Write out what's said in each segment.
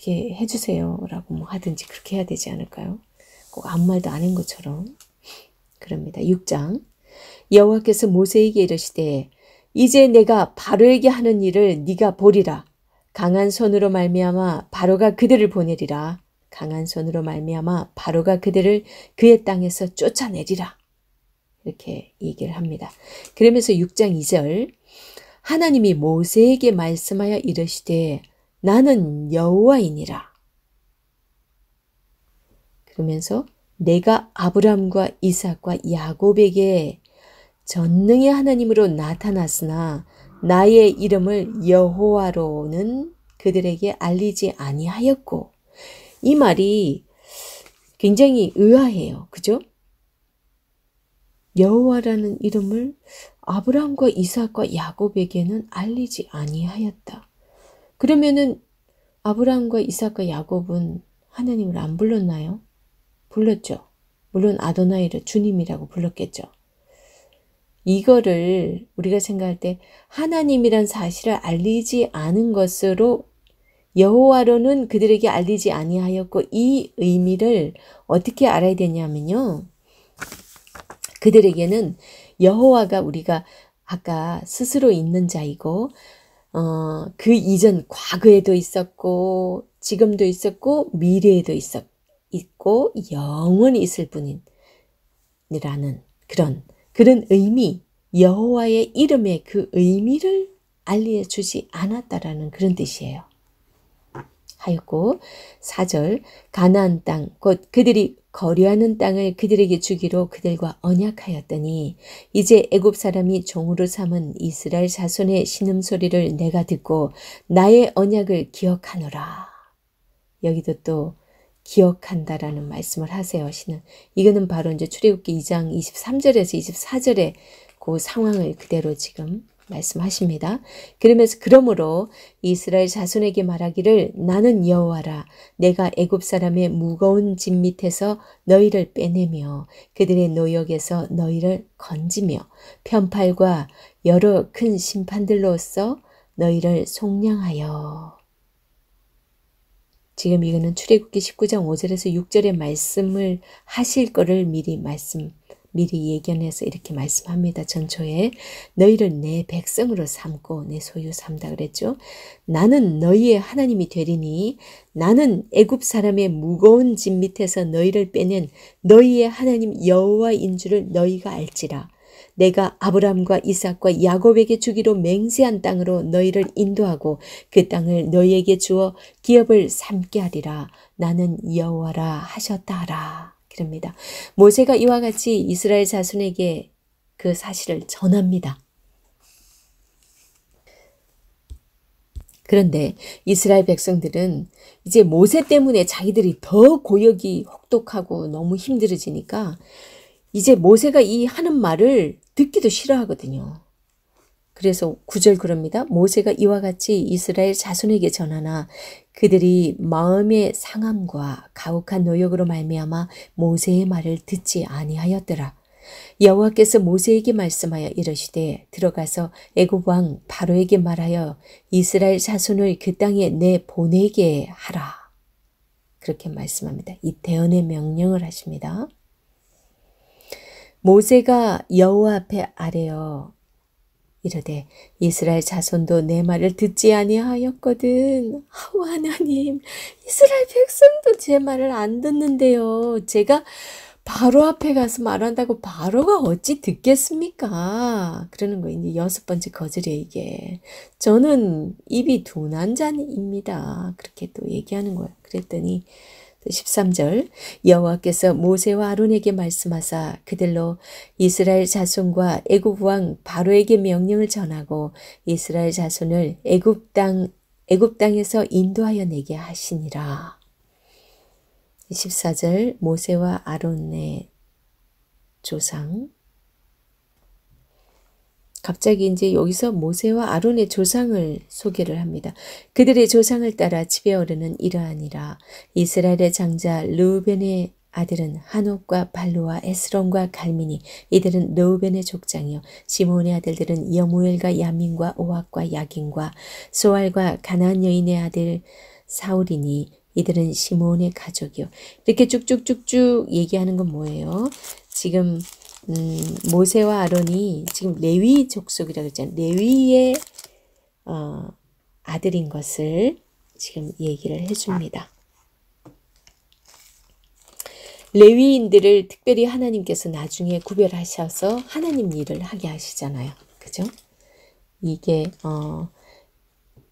어떻게 해주세요 라고 뭐 하든지 그렇게 해야 되지 않을까요? 꼭 아무 말도 안 한 것처럼. 그럽니다. 6장 여호와께서 모세에게 이르시되 이제 내가 바로에게 하는 일을 네가 보리라. 강한 손으로 말미암아 바로가 그들을 보내리라. 강한 손으로 말미암아 바로가 그들을 그의 땅에서 쫓아내리라. 이렇게 얘기를 합니다. 그러면서 6장 2절 하나님이 모세에게 말씀하여 이르시되 나는 여호와이니라. 그러면서 내가 아브람과 이삭과 야곱에게 전능의 하나님으로 나타났으나 나의 이름을 여호와로는 그들에게 알리지 아니하였고, 이 말이 굉장히 의아해요. 그죠? 여호와라는 이름을 아브람과 이삭과 야곱에게는 알리지 아니하였다. 그러면은 아브람과 이삭과 야곱은 하나님을 안 불렀나요? 불렀죠. 물론 아도나이를 주님이라고 불렀겠죠. 이거를 우리가 생각할 때 하나님이란 사실을 알리지 않은 것으로 여호와로는 그들에게 알리지 아니하였고, 이 의미를 어떻게 알아야 되냐면요. 그들에게는 여호와가 우리가 아까 스스로 있는 자이고 그 이전 과거에도 있었고 지금도 있었고 미래에도 있고 영원히 있을 분이라는 그런 의미, 여호와의 이름의 그 의미를 알려주지 않았다라는 그런 뜻이에요. 하였고 4절 가나안 땅 곧 그들이 거류하는 땅을 그들에게 주기로 그들과 언약하였더니 이제 애굽 사람이 종으로 삼은 이스라엘 자손의 신음소리를 내가 듣고 나의 언약을 기억하노라. 여기도 또 기억한다라는 말씀을 하세요. 신은 이거는 바로 이제 출애굽기 2장 23절에서 24절의 그 상황을 그대로 지금 말씀하십니다. 그러면서 그러므로 이스라엘 자손에게 말하기를 나는 여호와라. 내가 애굽 사람의 무거운 짐 밑에서 너희를 빼내며 그들의 노역에서 너희를 건지며 편팔과 여러 큰 심판들로써 너희를 속량하여. 지금 이거는 출애굽기 19장 5절에서 6절의 말씀을 하실 거를 미리 예견해서 이렇게 말씀합니다. 전초에 너희를 내 백성으로 삼고 내 소유 삼다 그랬죠. 나는 너희의 하나님이 되리니 나는 애굽 사람의 무거운 짐 밑에서 너희를 빼낸 너희의 하나님 여호와인 줄을 너희가 알지라. 내가 아브람과 이삭과 야곱에게 주기로 맹세한 땅으로 너희를 인도하고 그 땅을 너희에게 주어 기업을 삼게 하리라. 나는 여호와라 하셨다 하라. 그럽니다. 모세가 이와 같이 이스라엘 자손에게 그 사실을 전합니다. 그런데 이스라엘 백성들은 이제 모세 때문에 자기들이 더 고역이 혹독하고 너무 힘들어지니까 이제 모세가 이 하는 말을 듣기도 싫어하거든요. 그래서 9절 그럽니다. 모세가 이와 같이 이스라엘 자손에게 전하나 그들이 마음의 상함과 가혹한 노역으로 말미암아 모세의 말을 듣지 아니하였더라. 여호와께서 모세에게 말씀하여 이르시되 들어가서 애굽 왕 바로에게 말하여 이스라엘 자손을 그 땅에 내보내게 하라. 그렇게 말씀합니다. 이 대언의 명령을 하십니다. 모세가 여호와 앞에 아뢰어 이르되 이스라엘 자손도 내 말을 듣지 아니하였거든. 아우 하나님, 이스라엘 백성도 제 말을 안 듣는데요. 제가 바로 앞에 가서 말한다고 바로가 어찌 듣겠습니까? 그러는 거 이제 6번째 거절이에요 이게. 저는 입이 둔한 자입니다. 그렇게 또 얘기하는 거예요. 그랬더니 13절 여호와께서 모세와 아론에게 말씀하사 그들로 이스라엘 자손과 애굽 왕 바로에게 명령을 전하고 이스라엘 자손을 애굽 땅에서 인도하여 내게 하시니라. 14절 모세와 아론의 조상. 갑자기 이제 여기서 모세와 아론의 조상을 소개를 합니다. 그들의 조상을 따라 집에 오르는 이러하니라. 이스라엘의 장자 르우벤의 아들은 한옥과 발루와 에스론과 갈미니 이들은 르우벤의 족장이요. 시몬의 아들들은 여무엘과 야민과 오학과 야긴과 소알과 가나안 여인의 아들 사울이니 이들은 시므온의 가족이요. 이렇게 쭉쭉쭉쭉 얘기하는 건 뭐예요? 지금 모세와 아론이 지금 레위 족속이라고 했잖아요. 레위의 아들인 것을 지금 얘기를 해줍니다. 레위인들을 특별히 하나님께서 나중에 구별하셔서 하나님 일을 하게 하시잖아요. 그죠? 이게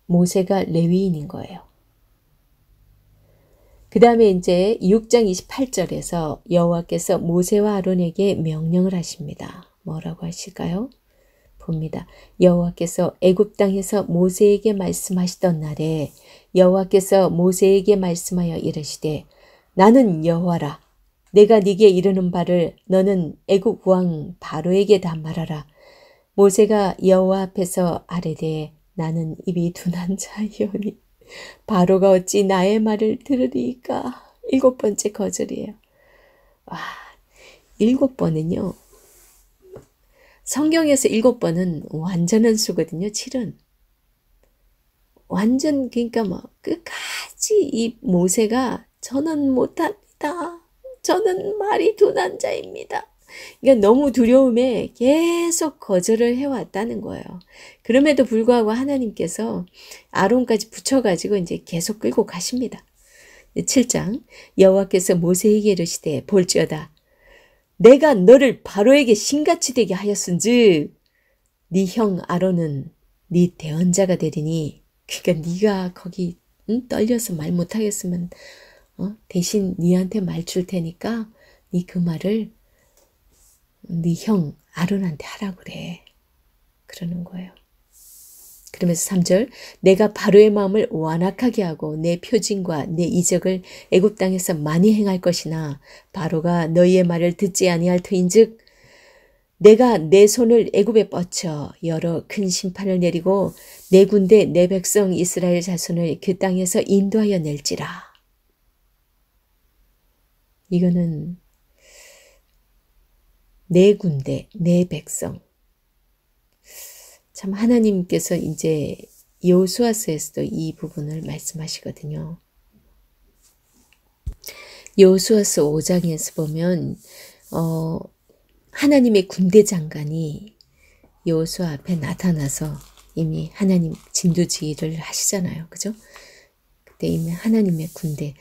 모세가 레위인인 거예요. 그 다음에 이제 6장 28절에서 여호와께서 모세와 아론에게 명령을 하십니다. 뭐라고 하실까요? 봅니다. 여호와께서 애굽 땅에서 모세에게 말씀하시던 날에 여호와께서 모세에게 말씀하여 이르시되 나는 여호와라. 내가 네게 이르는 바를 너는 애굽 왕 바로에게 다 말하라. 모세가 여호와 앞에서 아뢰되 나는 입이 둔한 자이오니 바로가 어찌 나의 말을 들으리까? 7번째 거절이에요. 와, 7번은요. 성경에서 7번은 완전한 수거든요. 7은. 완전 그러니까 뭐 끝까지 이 모세가 저는 못합니다. 저는 말이 둔한 자입니다. 그러니까 너무 두려움에 계속 거절을 해왔다는 거예요. 그럼에도 불구하고 하나님께서 아론까지 붙여가지고 이제 계속 끌고 가십니다. 7장 여호와께서 모세에게 이르시되 볼지어다 내가 너를 바로에게 신같이 되게 하였은즉 네 형 아론은 네 대언자가 되리니 그러니까 네가 거기 떨려서 말 못하겠으면 대신 네한테 말 줄 테니까 네 그 말을 네 형 아론한테 하라고 그래. 그러는 거예요. 그러면서 3절 내가 바로의 마음을 완악하게 하고 내 표징과 내 이적을 애굽 땅에서 많이 행할 것이나 바로가 너희의 말을 듣지 아니할 터인즉 내가 내 손을 애굽에 뻗쳐 여러 큰 심판을 내리고 내 군대 내 백성 이스라엘 자손을 그 땅에서 인도하여 낼지라. 이거는 내 군대, 내 백성. 참 하나님께서 이제 여호수아서에서도 이 부분을 말씀하시거든요. 여호수아서 5장에서 보면 하나님의 군대 장관이 여호수아 앞에 나타나서 이미 하나님 진두지휘를 하시잖아요. 그죠? 그때 이미 하나님의 군대.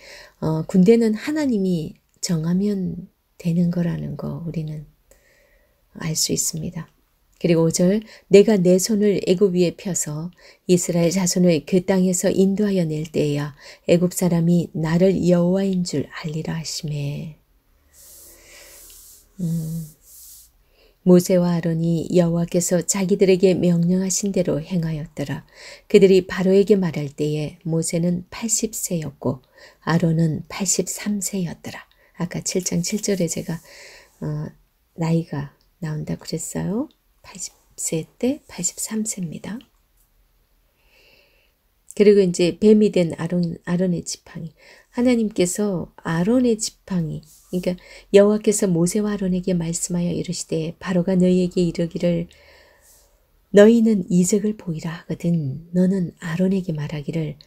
군대는 하나님이 정하면 되는 거라는 거 우리는 알 수 있습니다. 그리고 5절 내가 내 손을 애굽 위에 펴서 이스라엘 자손을 그 땅에서 인도하여 낼 때에야 애굽 사람이 나를 여호와인 줄 알리라 하시매. 모세와 아론이 여호와께서 자기들에게 명령하신 대로 행하였더라. 그들이 바로에게 말할 때에 모세는 80세였고 아론은 83세였더라. 아까 7장 7절에 제가 나이가 나온다고 그랬어요. 80세 때 83세입니다. 그리고 이제 뱀이 된 아론의 지팡이. 하나님께서 아론의 지팡이, 그러니까 여호와께서 모세와 아론에게 말씀하여 이르시되 바로가 너희에게 이르기를 너희는 이적을 보이라 하거든 너는 아론에게 말하기를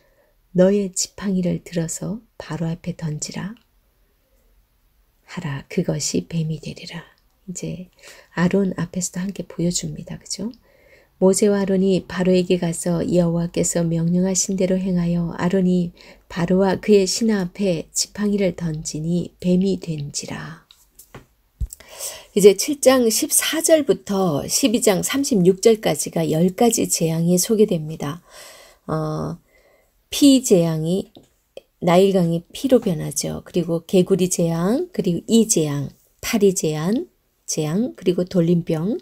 너의 지팡이를 들어서 바로 앞에 던지라 하라. 그것이 뱀이 되리라. 이제 아론 앞에서도 함께 보여줍니다. 그죠? 모세와 아론이 바로에게 가서 여호와께서 명령하신 대로 행하여 아론이 바로와 그의 신하 앞에 지팡이를 던지니 뱀이 된지라. 이제 7장 14절부터 12장 36절까지가 10가지 재앙이 소개됩니다. 피 재앙이 나일강이 피로 변하죠. 그리고 개구리 재앙, 그리고 이 재앙, 파리 재앙, 그리고 돌림병,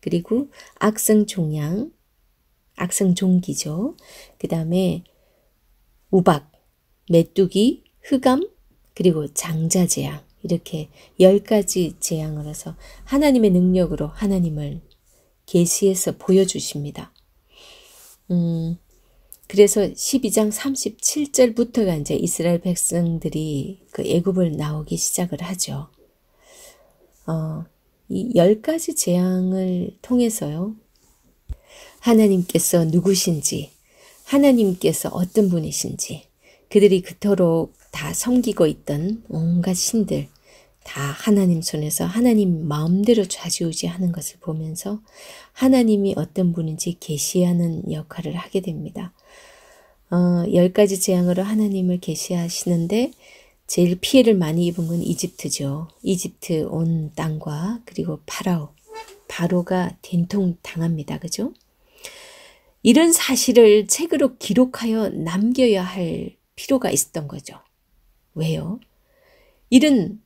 그리고 악성종양, 악성종기죠. 그 다음에 우박, 메뚜기, 흑암, 그리고 장자재앙 이렇게 10가지 재앙을 해서 하나님의 능력으로 하나님을 계시해서 보여주십니다. 그래서 12장 37절부터가 이제 이스라엘 백성들이 그 애굽을 나오기 시작을 하죠. 이 10가지 재앙을 통해서요. 하나님께서 누구신지, 하나님께서 어떤 분이신지, 그들이 그토록 다 섬기고 있던 온갖 신들 다 하나님 손에서 하나님 마음대로 좌지우지하는 것을 보면서 하나님이 어떤 분인지 계시하는 역할을 하게 됩니다. 10가지 재앙으로 하나님을 계시하시는데 제일 피해를 많이 입은 건 이집트죠. 이집트 온 땅과 그리고 바로가 된통 당합니다. 그죠? 이런 사실을 책으로 기록하여 남겨야 할 필요가 있었던 거죠. 왜요? 이런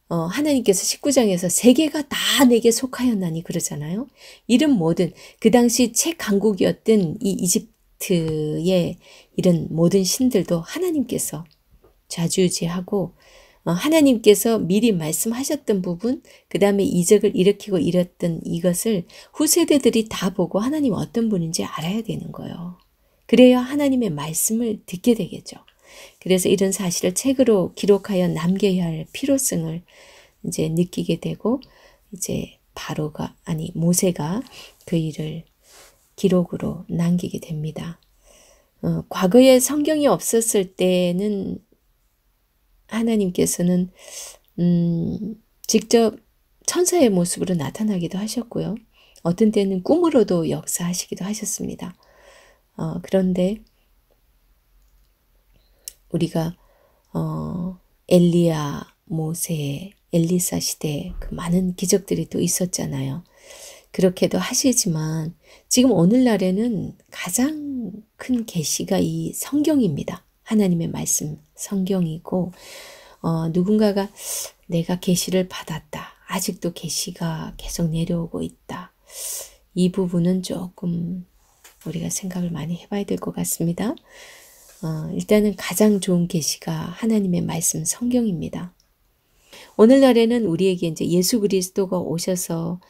하나님께서 19장에서 세계가 다 내게 속하였나니 그러잖아요. 이런 모든 그 당시 최강국이었던 이 이집트의 이런 모든 신들도 하나님께서 좌지우지하고 하나님께서 미리 말씀하셨던 부분, 그 다음에 이적을 일으키고 이랬던 이것을 후세대들이 다 보고 하나님 어떤 분인지 알아야 되는 거예요. 그래야 하나님의 말씀을 듣게 되겠죠. 그래서 이런 사실을 책으로 기록하여 남겨야 할 필요성을 이제 느끼게 되고, 이제 모세가 그 일을 기록으로 남기게 됩니다. 과거에 성경이 없었을 때는 하나님께서는 직접 천사의 모습으로 나타나기도 하셨고요. 어떤 때는 꿈으로도 역사하시기도 하셨습니다. 그런데 우리가 엘리야, 모세, 엘리사 시대 그 많은 기적들이 또 있었잖아요. 그렇게도 하시지만 지금 오늘날에는 가장 큰 계시가 이 성경입니다. 하나님의 말씀 성경이고, 누군가가 내가 계시를 받았다. 아직도 계시가 계속 내려오고 있다. 이 부분은 조금 우리가 생각을 많이 해봐야 될 것 같습니다. 일단은 가장 좋은 계시가 하나님의 말씀 성경입니다. 오늘날에는 우리에게 이제 예수 그리스도가 오셔서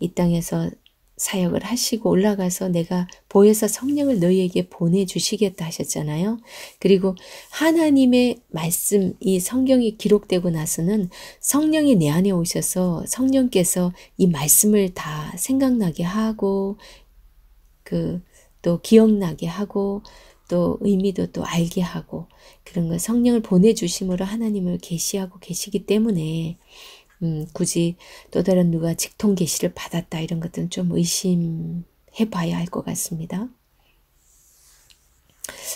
이 땅에서 사역을 하시고 올라가서 내가 보혜사 성령을 너희에게 보내주시겠다 하셨잖아요. 그리고 하나님의 말씀, 이 성경이 기록되고 나서는 성령이 내 안에 오셔서 성령께서 이 말씀을 다 생각나게 하고 또 기억나게 하고 또 의미도 또 알게 하고 그런 거 성령을 보내주심으로 하나님을 계시하고 계시기 때문에 굳이 또 다른 누가 직통 계시를 받았다 이런 것들은 좀 의심해 봐야 할 것 같습니다.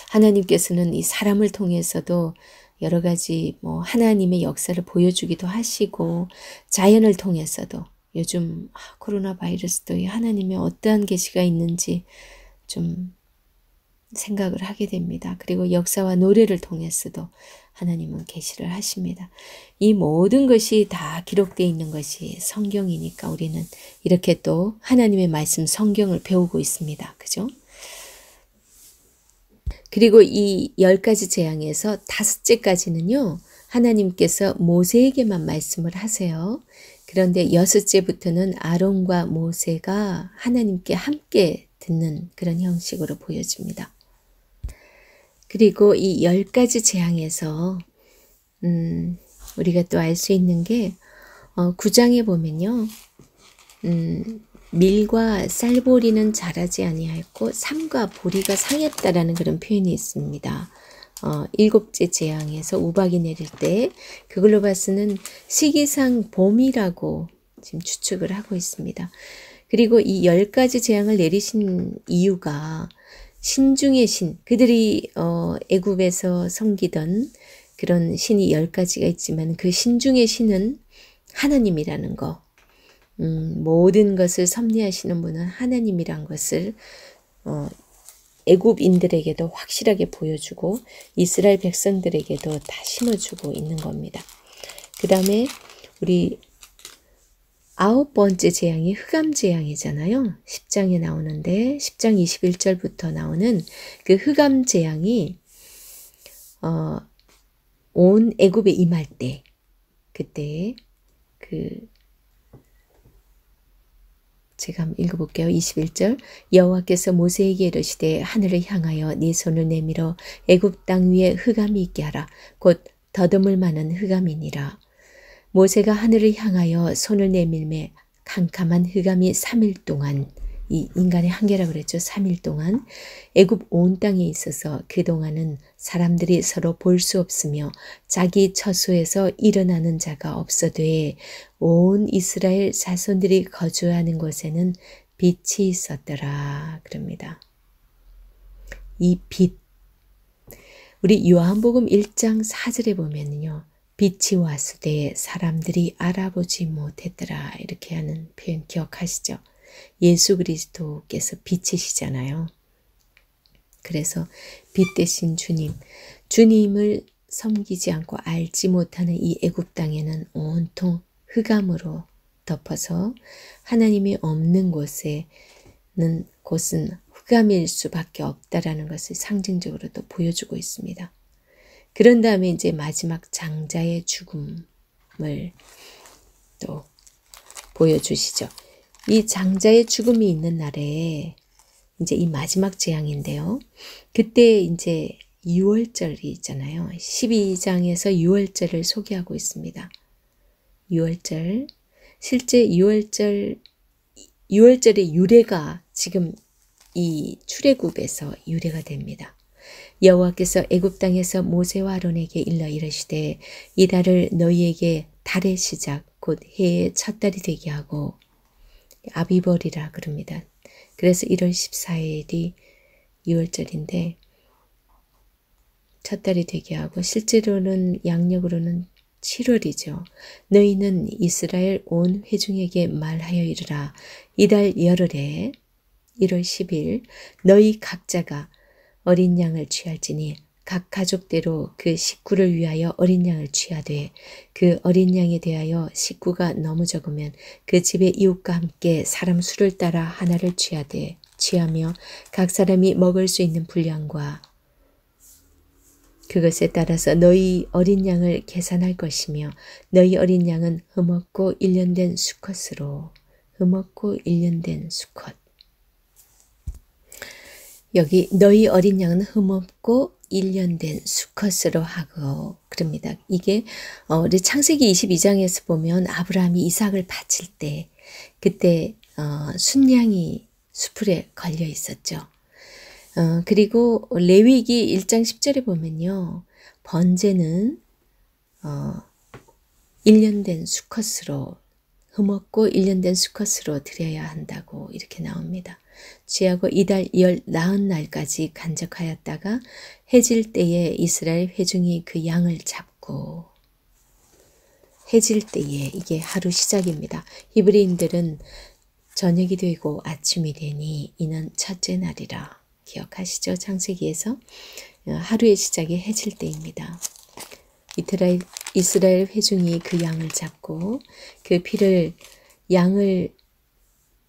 하나님께서는 이 사람을 통해서도 여러 가지 하나님의 역사를 보여주기도 하시고 자연을 통해서도 요즘 코로나 바이러스도 하나님의 어떠한 계시가 있는지 좀 생각을 하게 됩니다. 그리고 역사와 노래를 통해서도 하나님은 계시를 하십니다. 이 모든 것이 다 기록되어 있는 것이 성경이니까 우리는 이렇게 또 하나님의 말씀 성경을 배우고 있습니다. 그죠? 그리고 이 10가지 재앙에서 5째까지는요. 하나님께서 모세에게만 말씀을 하세요. 그런데 6째부터는 아론과 모세가 하나님께 함께 듣는 그런 형식으로 보여집니다. 그리고 이 10가지 재앙에서 우리가 또 알 수 있는 게 9장에 보면요. 밀과 쌀보리는 자라지 아니하였고 삼과 보리가 상했다라는 그런 표현이 있습니다. 7째 재앙에서 우박이 내릴 때 그걸로 봐서는 시기상 봄이라고 지금 추측을 하고 있습니다. 그리고 이 10가지 재앙을 내리신 이유가 신중의 신, 그들이 애굽에서 섬기던 그런 신이 10가지가 있지만 그 신중의 신은 하나님이라는 거, 모든 것을 섭리하시는 분은 하나님이란 것을 애굽인들에게도 확실하게 보여주고 이스라엘 백성들에게도 다 심어주고 있는 겁니다. 그 다음에 우리 9번째 재앙이 흑암 재앙이잖아요. 10장에 나오는데 10장 21절부터 나오는 그 흑암 재앙이 온 애굽에 임할 때 그때 제가 한번 읽어볼게요. 21절 여호와께서 모세에게 이르시되 하늘을 향하여 네 손을 내밀어 애굽 땅 위에 흑암이 있게 하라. 곧 더듬을 만한 흑암이니라. 모세가 하늘을 향하여 손을 내밀매 캄캄한 흑암이 3일 동안 이 인간의 한계라고 그랬죠. 3일 동안 애굽 온 땅에 있어서 그동안은 사람들이 서로 볼 수 없으며 자기 처소에서 일어나는 자가 없어되 온 이스라엘 자손들이 거주하는 곳에는 빛이 있었더라 그럽니다. 이 빛, 우리 요한복음 1장 4절에 보면요. 빛이 왔으되 사람들이 알아보지 못했더라 이렇게 하는 표현 기억하시죠? 예수 그리스도께서 빛이시잖아요. 그래서 빛 대신 주님, 주님을 섬기지 않고 알지 못하는 이 애굽 땅에는 온통 흑암으로 덮어서 하나님이 없는 곳은 흑암일 수밖에 없다라는 것을 상징적으로 또 보여주고 있습니다. 그런 다음에 이제 마지막 장자의 죽음을 또 보여주시죠. 이 장자의 죽음이 있는 날에 이제 이 마지막 재앙인데요. 그때 이제 유월절이 있잖아요. 12장에서 유월절을 소개하고 있습니다. 유월절, 실제 유월절의 유래가 지금 이 출애굽에서 유래가 됩니다. 여호와께서 애굽 땅에서 모세와 아론에게 일러 이르시되 이 달을 너희에게 달의 시작 곧 해의 첫 달이 되게 하고 아비벌이라 그럽니다. 그래서 1월 14일이 6월절인데 첫 달이 되게 하고 실제로는 양력으로는 7월이죠. 너희는 이스라엘 온 회중에게 말하여 이르라. 이달 열흘에 1월 10일 너희 각자가 어린 양을 취할지니 각 가족대로 그 식구를 위하여 어린 양을 취하되 그 어린 양에 대하여 식구가 너무 적으면 그 집의 이웃과 함께 사람 수를 따라 하나를 취하며 각 사람이 먹을 수 있는 분량과 그것에 따라서 너희 어린 양을 계산할 것이며 너희 어린 양은 흠없고 1년 된 수컷으로 흠없고 1년 된 수컷 여기 너희 어린 양은 흠없고 1년 된 수컷으로 하고 그럽니다. 이게 우리 창세기 22장에서 보면 아브라함이 이삭을 바칠 때 그때 순양이 수풀에 걸려 있었죠. 그리고 레위기 1장 10절에 보면요. 번제는 1년 된 수컷으로 흠없고 1년 된 수컷으로 드려야 한다고 이렇게 나옵니다. 취하고 이달 열 나흔 날까지 간적하였다가 해질 때에 이스라엘 회중이 그 양을 잡고 해질 때에 이게 하루 시작입니다. 히브리인들은 저녁이 되고 아침이 되니 이는 첫째 날이라 기억하시죠? 창세기에서 하루의 시작이 해질 때입니다. 이스라엘 회중이 그 양을 잡고 그 피를 양을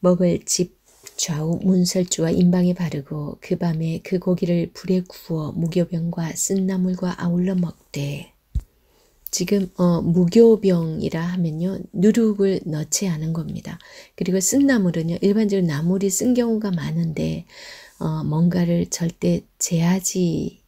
먹을 집 좌우 문설주와 임방에 바르고 그 밤에 그 고기를 불에 구워 무교병과 쓴나물과 아울러 먹되 지금 무교병이라 하면요 누룩을 넣지 않은 겁니다. 그리고 쓴나물은요 일반적으로 나물이 쓴 경우가 많은데 뭔가를 절대 제하지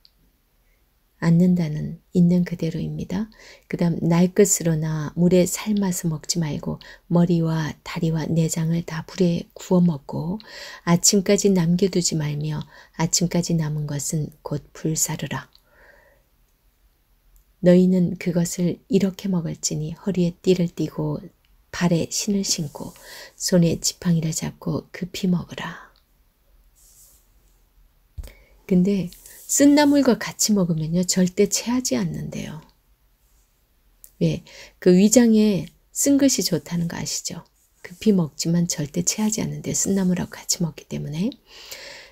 않는다는 있는 그대로입니다. 그 다음 날 것으로나 물에 삶아서 먹지 말고 머리와 다리와 내장을 다 불에 구워 먹고 아침까지 남겨두지 말며 아침까지 남은 것은 곧 불사르라. 너희는 그것을 이렇게 먹을지니 허리에 띠를 띠고 발에 신을 신고 손에 지팡이를 잡고 급히 먹으라. 근데 쓴 나물과 같이 먹으면요 절대 체하지 않는데요. 왜? 그 위장에 쓴 것이 좋다는 거 아시죠? 급히 먹지만 절대 체하지 않는데 쓴 나물하고 같이 먹기 때문에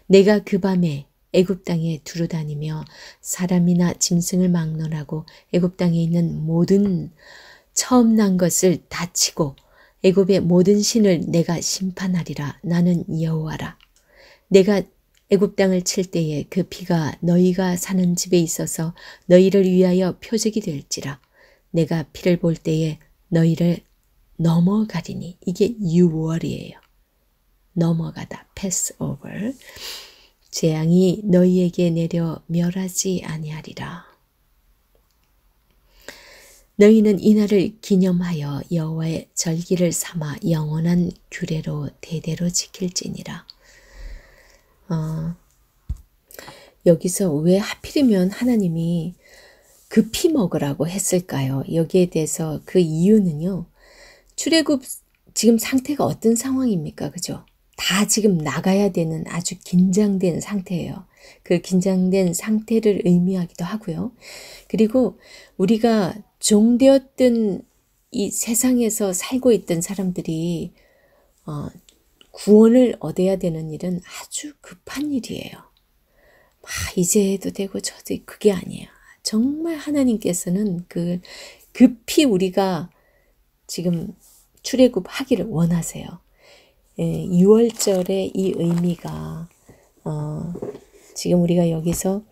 내가 그 밤에 애굽 땅에 두루다니며 사람이나 짐승을 막론하고 애굽 땅에 있는 모든 처음 난 것을 다 치고 애굽의 모든 신을 내가 심판하리라. 나는 여호와라. 내가 애굽 땅을 칠 때에 그 피가 너희가 사는 집에 있어서 너희를 위하여 표적이 될지라. 내가 피를 볼 때에 너희를 넘어가리니 이게 유월이에요. 넘어가다. pass over. 재앙이 너희에게 내려 멸하지 아니하리라. 너희는 이날을 기념하여 여호와의 절기를 삼아 영원한 규례로 대대로 지킬지니라. 여기서 왜 하필이면 하나님이 급히 먹으라고 했을까요? 여기에 대해서 그 이유는요. 출애굽 지금 상태가 어떤 상황입니까? 그죠? 다 지금 나가야 되는 아주 긴장된 상태예요. 그 긴장된 상태를 의미하기도 하고요. 그리고 우리가 종되었던 이 세상에서 살고 있던 사람들이 구원을 얻어야 되는 일은 아주 급한 일이에요. 이제 해도 되고 저도 그게 아니에요. 정말 하나님께서는 그 급히 우리가 지금 출애굽하기를 원하세요. 6월절의 이 의미가 지금 우리가 여기서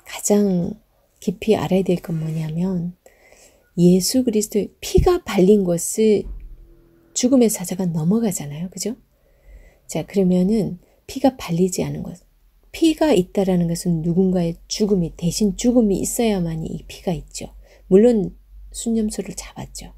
가장 깊이 알아야 될 건 뭐냐면 예수 그리스도의 피가 발린 것을 죽음의 사자가 넘어가잖아요. 그죠? 자, 그러면은 피가 발리지 않은 것. 피가 있다라는 것은 누군가의 죽음이 대신 죽음이 있어야만이 이 피가 있죠. 물론 순념소를 잡았죠.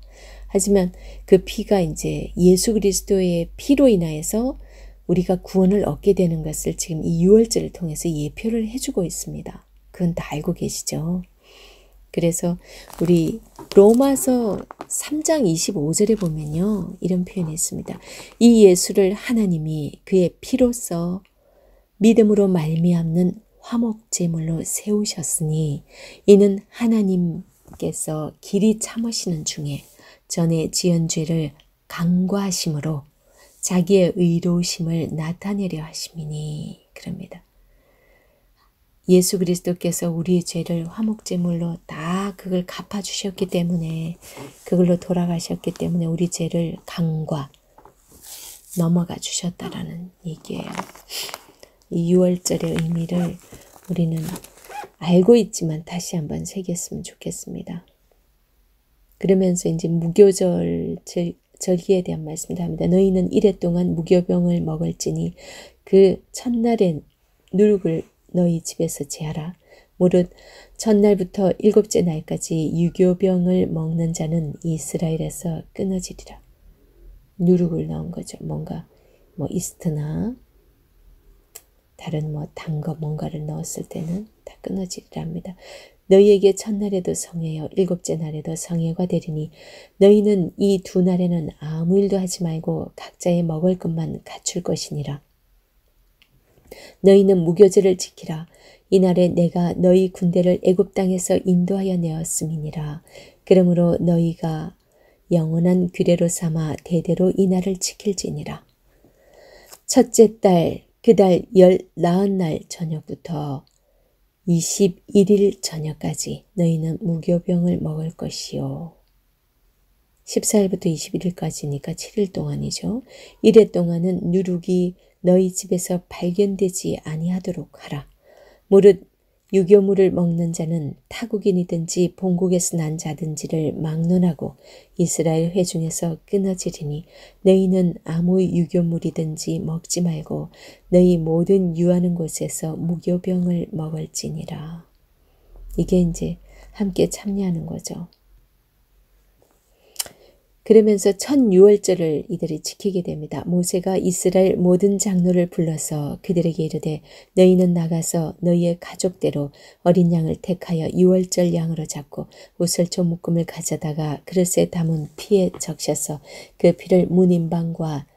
하지만 그 피가 이제 예수 그리스도의 피로 인하여서 우리가 구원을 얻게 되는 것을 지금 이 유월절을 통해서 예표를 해주고 있습니다. 그건 다 알고 계시죠? 그래서 우리 로마서 3장 25절에 보면요. 이런 표현이 있습니다. 이 예수를 하나님이 그의 피로써 믿음으로 말미암는 화목제물로 세우셨으니 이는 하나님께서 길이 참으시는 중에 전에 지은 죄를 간과하심으로 자기의 의로우심을 나타내려 하심이니 그럽니다. 예수 그리스도께서 우리의 죄를 화목제물로 다 그걸 갚아주셨기 때문에 그걸로 돌아가셨기 때문에 우리 죄를 간과 넘어가 주셨다라는 얘기예요. 이 6월절의 의미를 우리는 알고 있지만 다시 한번 새겼으면 좋겠습니다. 그러면서 이제 무교절 절기에 대한 말씀을 합니다. 너희는 이래 동안 무교병을 먹을지니 그 첫날에 누룩을 너희 집에서 제하라. 무릇 첫날부터 일곱째 날까지 유교병을 먹는 자는 이스라엘에서 끊어지리라. 누룩을 넣은 거죠. 뭔가 이스트나 다른 단 거 뭔가를 넣었을 때는 다 끊어지리랍니다. 너희에게 첫날에도 성회여 일곱째 날에도 성회가 되리니 너희는 이 두 날에는 아무 일도 하지 말고 각자의 먹을 것만 갖출 것이니라. 너희는 무교절을 지키라. 이날에 내가 너희 군대를 애굽 땅에서 인도하여 내었음이니라. 그러므로 너희가 영원한 규례로 삼아 대대로 이 날을 지킬지니라. 첫째 달 그달 19날 저녁부터 21일 저녁까지 너희는 무교병을 먹을 것이요. 14일부터 21일까지니까 7일 동안이죠. 이래 동안은 누룩이 너희 집에서 발견되지 아니하도록 하라. 무릇 유교물을 먹는 자는 타국인이든지 본국에서 난 자든지를 막론하고 이스라엘 회중에서 끊어지리니 너희는 아무 유교물이든지 먹지 말고 너희 모든 유하는 곳에서 무교병을 먹을지니라. 이게 이제 함께 참여하는 거죠. 그러면서 첫 유월절을 이들이 지키게 됩니다. 모세가 이스라엘 모든 장로를 불러서 그들에게 이르되 너희는 나가서 너희의 가족대로 어린 양을 택하여 유월절 양으로 잡고 우슬초 묶음을 가져다가 그릇에 담은 피에 적셔서 그 피를 문인방과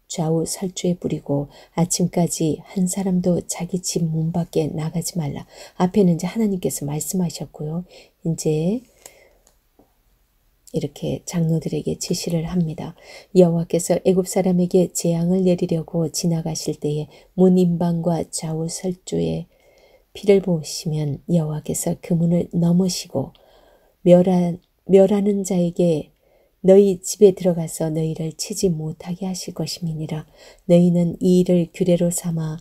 좌우 설주에 뿌리고 아침까지 한 사람도 자기 집 문 밖에 나가지 말라. 앞에는 이제 하나님께서 말씀하셨고요. 이제 이렇게 장로들에게 지시를 합니다. 여호와께서 애굽 사람에게 재앙을 내리려고 지나가실 때에 문 인방과 좌우 설주에 피를 보시면 여호와께서 그 문을 넘으시고 멸하는 자에게 너희 집에 들어가서 너희를 치지 못하게 하실 것임이니라. 너희는 이 일을 규례로 삼아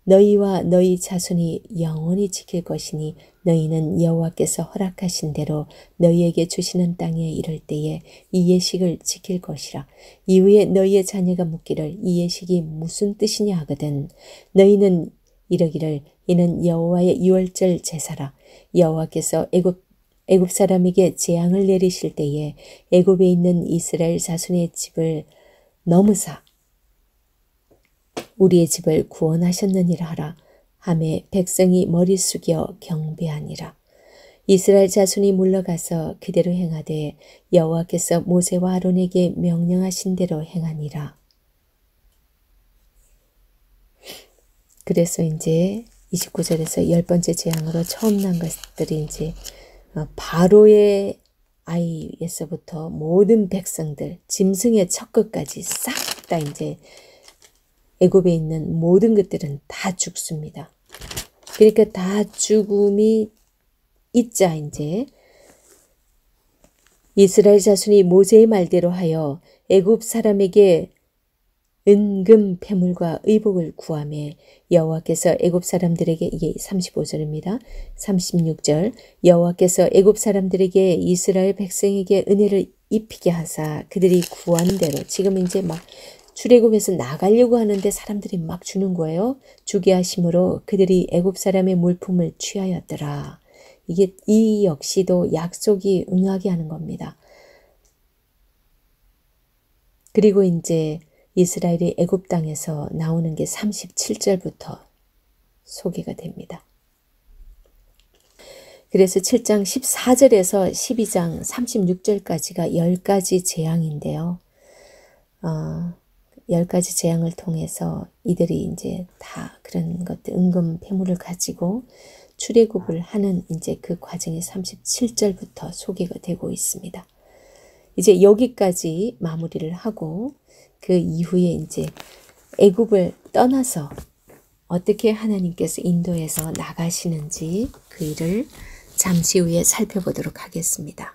너희와 너희 자손이 영원히 지킬 것이니 너희는 여호와께서 허락하신 대로 너희에게 주시는 땅에 이를 때에 이 예식을 지킬 것이라. 이후에 너희의 자녀가 묻기를 이 예식이 무슨 뜻이냐 하거든 너희는 이르기를 이는 여호와의 유월절 제사라. 여호와께서 애굽 사람에게 재앙을 내리실 때에 애굽에 있는 이스라엘 자손의 집을 넘으사 우리의 집을 구원하셨느니라 하라. 하매 백성이 머리 숙여 경배하니라. 이스라엘 자손이 물러가서 그대로 행하되 여호와께서 모세와 아론에게 명령하신 대로 행하니라. 그래서 이제 29절에서 10번째 재앙으로 처음 난 것들이 이제 바로의 아이에서부터 모든 백성들, 짐승의 척것까지 싹 다 이제 애굽에 있는 모든 것들은 다 죽습니다. 그러니까 다 죽음이 있자 이제 이스라엘 자손이 모세의 말대로 하여 애굽 사람에게 은금 패물과 의복을 구하매 여호와께서 애굽 사람들에게 이게 35절입니다. 36절 여호와께서 애굽 사람들에게 이스라엘 백성에게 은혜를 입히게 하사 그들이 구한 대로 지금 이제 막 출애굽에서 나가려고 하는데 사람들이 막 주는 거예요. 주게 하심으로 그들이 애굽 사람의 물품을 취하였더라. 이게 이 역시도 약속이 응하게 하는 겁니다. 그리고 이제 이스라엘이 애굽 땅에서 나오는 게 37절부터 소개가 됩니다. 그래서 7장 14절에서 12장 36절까지가 10가지 재앙인데요. 10가지 재앙을 통해서 이들이 이제 다 그런 것들 은금 패물을 가지고 출애굽을 하는 이제 그 과정이 37절부터 소개가 되고 있습니다. 이제 여기까지 마무리를 하고 그 이후에 이제 애굽을 떠나서 어떻게 하나님께서 인도해서 나가시는지 그 일을 잠시 후에 살펴보도록 하겠습니다.